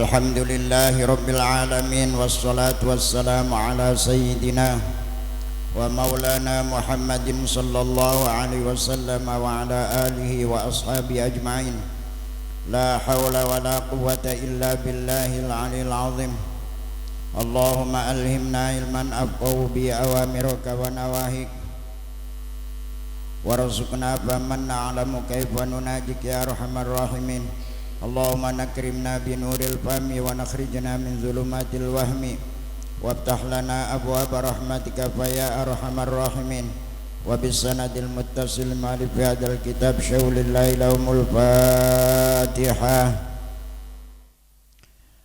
Alhamdulillahi Rabbil Alamin. Wassalatu wassalamu ala sayyidina wa maulana Muhammadin sallallahu alaihi wasallam wa ala alihi wa ashabi ajma'in. La hawla wa la quwwata illa billahil aliyil azim. Allahumma alhimna ilman afqahu bi awamirka wa nawahik, warzuqna faman na'lamu kaifa nunajik ya arhamar rahimin. Allahumma nakrimna binuril fahmi wa nakhrijna min zulumatil wahmi waftah lana abwaaba rahmatika fa ya arhamar rahimin. Wa bisanadil muttasil ma'rif hadal kitab syaulillahi lahumul Fatihah.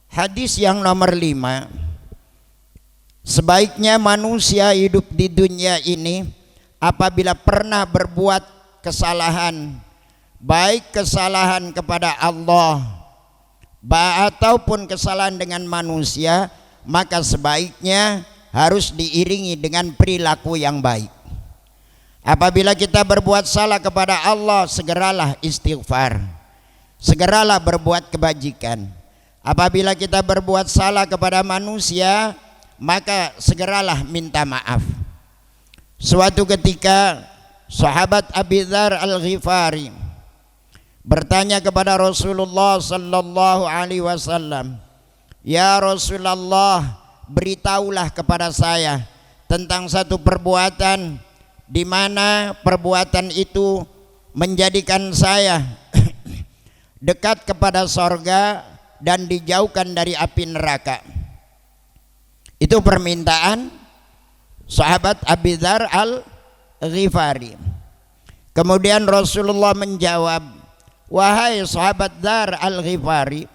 Hadis yang nomor 5. Sebaiknya manusia hidup di dunia ini apabila pernah berbuat kesalahan, baik kesalahan kepada Allah ataupun kesalahan dengan manusia, maka sebaiknya harus diiringi dengan perilaku yang baik. Apabila kita berbuat salah kepada Allah, segeralah istighfar, segeralah berbuat kebajikan. Apabila kita berbuat salah kepada manusia, maka segeralah minta maaf. Suatu ketika sahabat Abi Dzar Al-Ghifari bertanya kepada Rasulullah sallallahu alaihi wasallam, "Ya Rasulullah, beritahulah kepada saya tentang satu perbuatan di mana perbuatan itu menjadikan saya dekat kepada sorga dan dijauhkan dari api neraka." Itu permintaan sahabat Abi Dzar Al-Ghifari. Kemudian Rasulullah menjawab, "Wahai sahabat Dzar Al-Ghifari,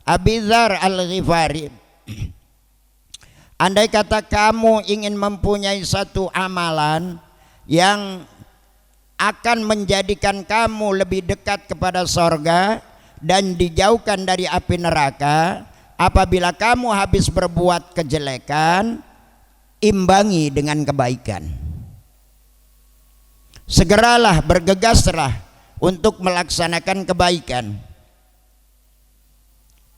Abi Dzar Al-Ghifari, andai kata kamu ingin mempunyai satu amalan yang akan menjadikan kamu lebih dekat kepada sorga dan dijauhkan dari api neraka, apabila kamu habis berbuat kejelekan, imbangi dengan kebaikan. Segeralah bergegaslah untuk melaksanakan kebaikan."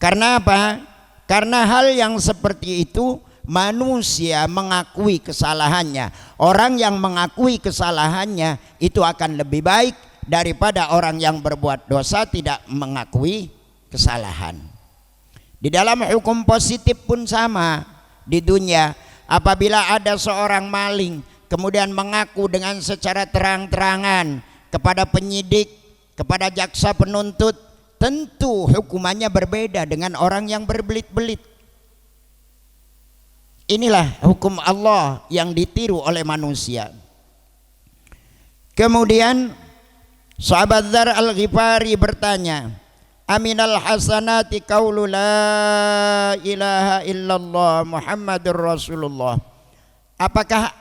Karena apa? Karena hal yang seperti itu manusia mengakui kesalahannya. Orang yang mengakui kesalahannya itu akan lebih baik daripada orang yang berbuat dosa tidak mengakui kesalahan. Di dalam hukum positif pun sama. Di dunia, apabila ada seorang maling kemudian mengaku dengan secara terang-terangan kepada penyidik, kepada jaksa penuntut, tentu hukumannya berbeda dengan orang yang berbelit-belit. Inilah hukum Allah yang ditiru oleh manusia. Kemudian sahabat Dzar Al-Ghifari bertanya, "Aminal hasanati qaulu la ilaha illallah Muhammadur Rasulullah." Apakah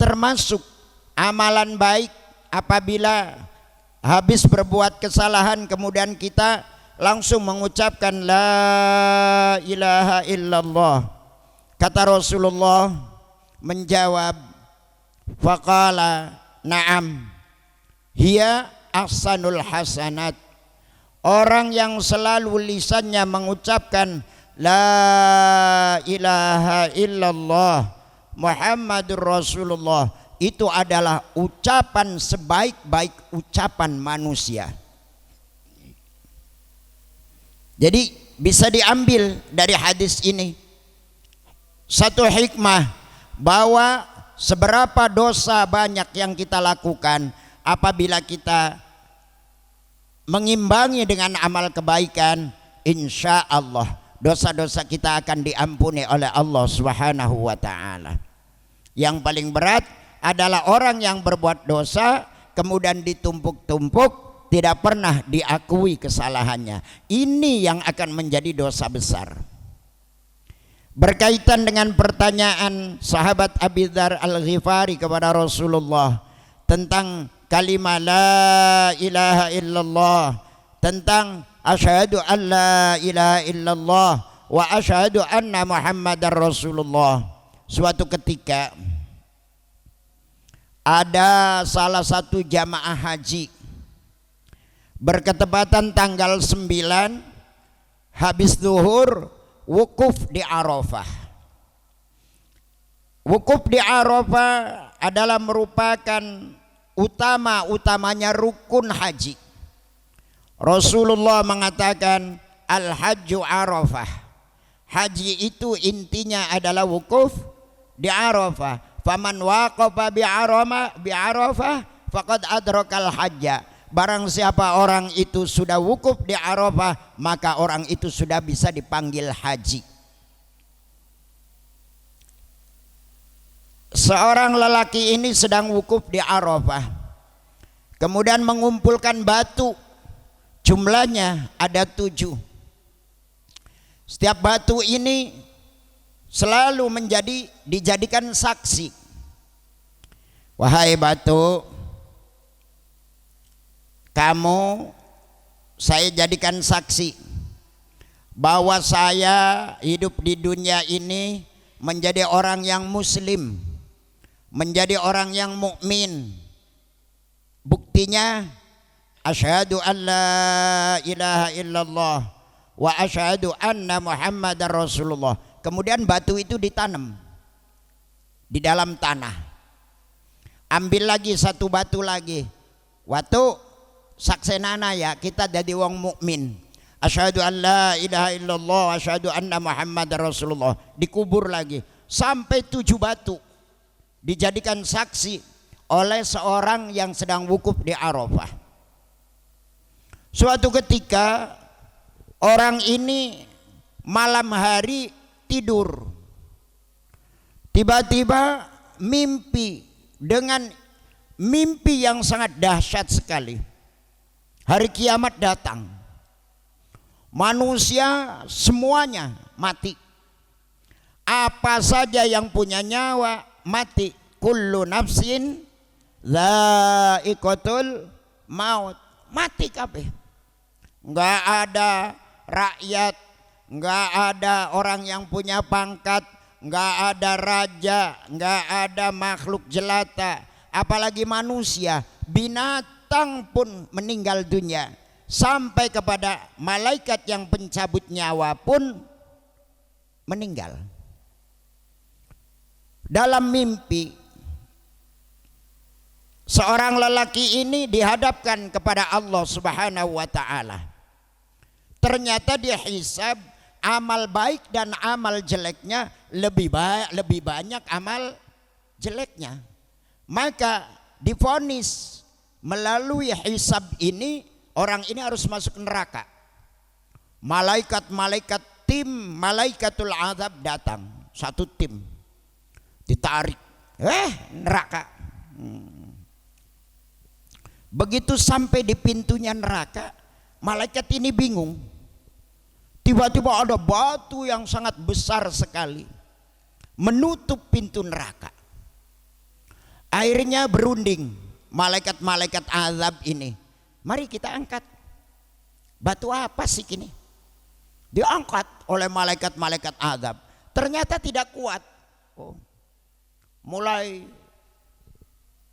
termasuk amalan baik apabila habis berbuat kesalahan kemudian kita langsung mengucapkan la ilaha illallah? Kata Rasulullah menjawab, faqala na'am hiya ahsanul hasanat. Orang yang selalu lisannya mengucapkan la ilaha illallah Muhammadur Rasulullah, itu adalah ucapan sebaik-baik ucapan manusia. Jadi bisa diambil dari hadis ini satu hikmah, bahwa seberapa dosa banyak yang kita lakukan, apabila kita mengimbangi dengan amal kebaikan, insya Allah dosa-dosa kita akan diampuni oleh Allah Subhanahu wa ta'ala. Yang paling berat adalah orang yang berbuat dosa kemudian ditumpuk-tumpuk, tidak pernah diakui kesalahannya. Ini yang akan menjadi dosa besar. Berkaitan dengan pertanyaan sahabat Abi Dzar Al-Ghifari kepada Rasulullah tentang kalimat la ilaha illallah, tentang asyhadu an la ilaha illallah wa asyhadu anna Muhammadar Rasulullah. Suatu ketika ada salah satu jamaah haji berketepatan tanggal 9 habis zuhur wukuf di Arafah. Wukuf di Arafah adalah merupakan utama-utamanya rukun haji. Rasulullah mengatakan al-hajju Arafah. Haji itu intinya adalah wukuf di Arafah. Faman waqafa bi Arafah faqad adrakal hajja. Barang siapa orang itu sudah wukuf di Arafah, maka orang itu sudah bisa dipanggil haji. Seorang lelaki ini sedang wukuf di Arafah, kemudian mengumpulkan batu, jumlahnya ada 7. Setiap batu ini selalu dijadikan saksi. Wahai batu, kamu saya jadikan saksi bahwa saya hidup di dunia ini menjadi orang yang muslim, menjadi orang yang mukmin. Buktinya asyhadu an la ilaha illallah wa asyhadu anna Muhammadar Rasulullah. Kemudian batu itu ditanam di dalam tanah. Ambil lagi satu batu lagi. Waktu saksenana ya kita jadi wong mukmin. Asyhadu an la ilaha illallah wa asyhadu anna Muhammadar Rasulullah. Dikubur lagi sampai 7 batu dijadikan saksi oleh seorang yang sedang wukuf di Arafah. Suatu ketika orang ini malam hari tidur, tiba-tiba mimpi dengan mimpi yang sangat dahsyat sekali. Hari kiamat datang, manusia semuanya mati. Apa saja yang punya nyawa mati. Kullu nafsin dha'iqatul maut. Mati kabeh. Enggak ada rakyat, enggak ada orang yang punya pangkat, enggak ada raja, enggak ada makhluk jelata, apalagi manusia. Binatang pun meninggal dunia, sampai kepada malaikat yang pencabut nyawa pun meninggal. Dalam mimpi, seorang lelaki ini dihadapkan kepada Allah Subhanahu wa taala. Ternyata dia hisab amal baik dan amal jeleknya, lebih banyak amal jeleknya. Maka divonis melalui hisab ini orang ini harus masuk neraka. Malaikat-malaikat tim malaikatul azab datang, satu tim ditarik neraka. Begitu sampai di pintunya neraka, malaikat ini bingung. Tiba-tiba ada batu yang sangat besar sekali menutup pintu neraka. Akhirnya berunding malaikat-malaikat azab ini. Mari kita angkat. Batu apa sih ini? Diangkat oleh malaikat-malaikat azab. Ternyata tidak kuat. Mulai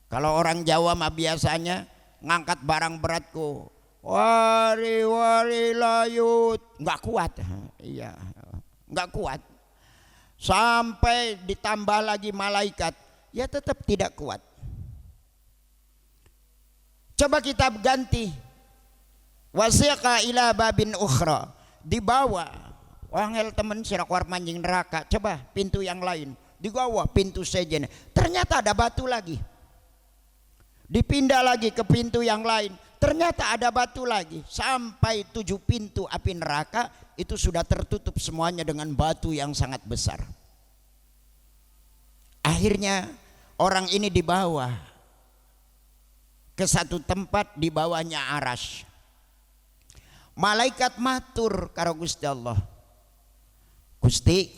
kalau orang Jawa mah biasanya ngangkat barang beratku. Wari layut. Enggak kuat. Iya, enggak kuat. Sampai ditambah lagi malaikat, ya tetap tidak kuat. Coba kita ganti. Wasiqa ila babin ukhra. Dibawa. Wangel temen sirakwar manjing neraka. Coba pintu yang lain. Dibawa pintu sejen. Ternyata ada batu lagi. Dipindah lagi ke pintu yang lain. Ternyata ada batu lagi. Sampai 7 pintu api neraka itu sudah tertutup semuanya dengan batu yang sangat besar. Akhirnya orang ini dibawa ke satu tempat, di bawahnya arasy. Malaikat matur karo Gusti Allah, Gusti,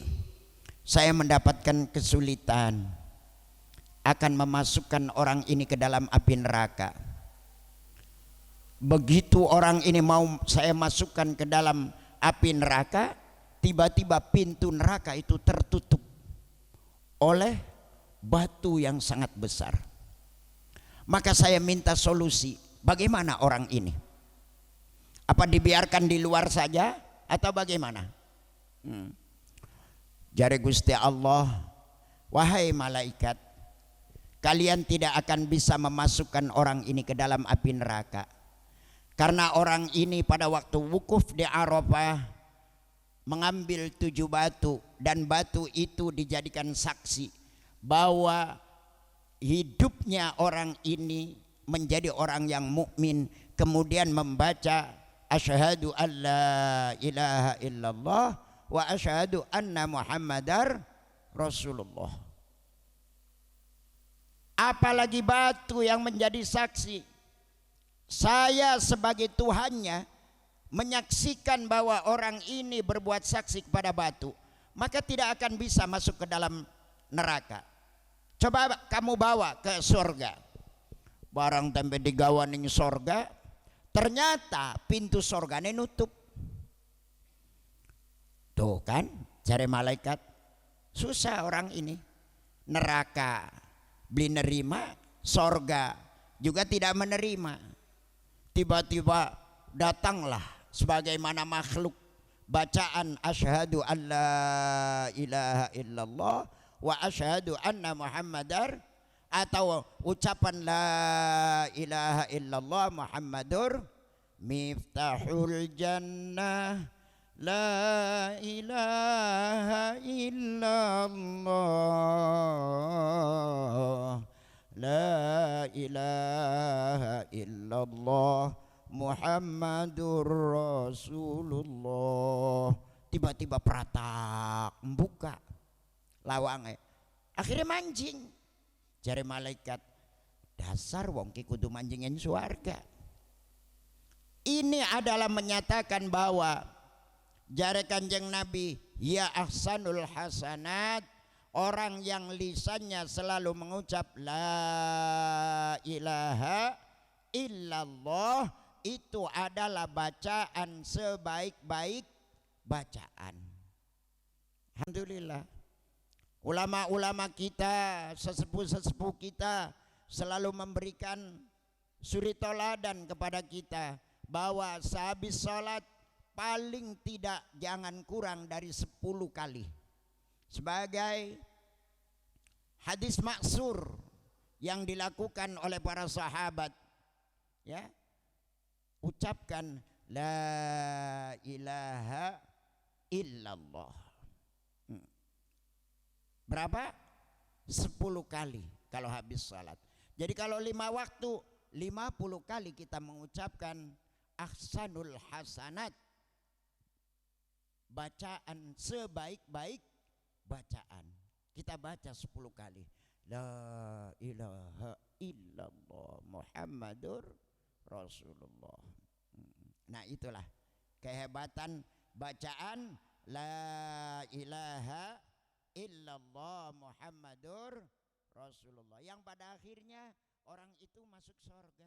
saya mendapatkan kesulitan akan memasukkan orang ini ke dalam api neraka. Begitu orang ini mau saya masukkan ke dalam api neraka, tiba-tiba pintu neraka itu tertutup oleh batu yang sangat besar. Maka saya minta solusi, bagaimana orang ini? Apa dibiarkan di luar saja? atau bagaimana? Jare Gusti Allah, wahai malaikat, kalian tidak akan bisa memasukkan orang ini ke dalam api neraka. Karena orang ini pada waktu wukuf di Arafah mengambil 7 batu, dan batu itu dijadikan saksi bahwa hidupnya orang ini menjadi orang yang mukmin, kemudian membaca asyhadu alla ilaha illallah wa asyhadu anna muhammadar rasulullah. Apalagi batu yang menjadi saksi. Saya sebagai Tuhannya menyaksikan bahwa orang ini berbuat saksi kepada batu, maka tidak akan bisa masuk ke dalam neraka. Coba kamu bawa ke surga, barang tempe digawaning sorga, ternyata pintu sorgane nutup. Tuh kan, cari malaikat, susah orang ini. Neraka beli nerima, sorga juga tidak menerima. Tiba-tiba datanglah sebagaimana makhluk bacaan asyhadu alla ilaha illallah wa asyhadu anna muhammadar, atau ucapan la ilaha illallah muhammadur miftahul jannah, la ilaha illallah, la ilaha illallah muhammadur rasulullah. Tiba-tiba pratak membuka lawangnya, akhirnya mancing. Jari malaikat, dasar wong ki kudu manjingin suarga. Ini adalah menyatakan bahwa jari Kanjeng Nabi, ya ahsanul hasanat, orang yang lisannya selalu mengucap la ilaha illallah, itu adalah bacaan sebaik-baik bacaan. Alhamdulillah. Ulama-ulama kita, sesepuh-sesepuh kita selalu memberikan suri toladan kepada kita bahwa sehabis sholat paling tidak jangan kurang dari 10 kali. Sebagai hadis maksur yang dilakukan oleh para sahabat, ya, ucapkan la ilaha illallah. Berapa? 10 kali kalau habis salat. Jadi kalau 5 waktu, 50 kali kita mengucapkan ahsanul hasanat, bacaan sebaik-baik bacaan. Kita baca 10 kali la ilaha illallah muhammadur rasulullah. Nah itulah kehebatan bacaan la ilaha illallah muhammadur rasulullah, yang pada akhirnya orang itu masuk surga.